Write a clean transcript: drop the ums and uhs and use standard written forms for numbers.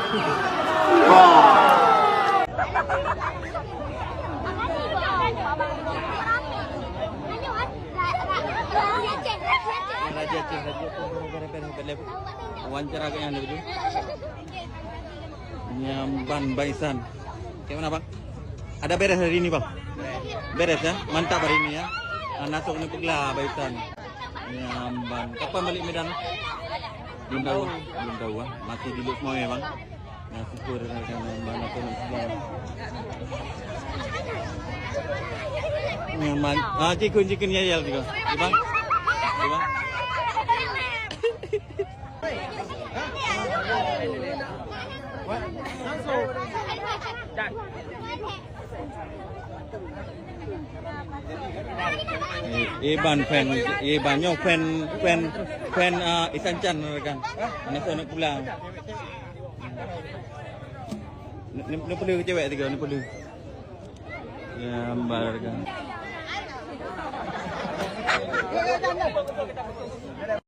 Raja Aceh wawancara kayaknya anda betul. Nyamban Baisan. Kayak mana bang? Ada beres hari ini bang? Beres ya? Mantap hari ini ya. Nasuk ni peglah Baisan. Nyamban. Kapan balik Medan? Belum tahu. Belum tahu ah. Masih di Luk Moy bang. Nah syukur dengan Nyamban atau sebagainya. Nyaman. Cikun yayal juga. Bang. Bang. Banyak fan Isan Chan kan. Nak pulang. Ni perlu cewek tiga ni perlu. Ya, ambar kan.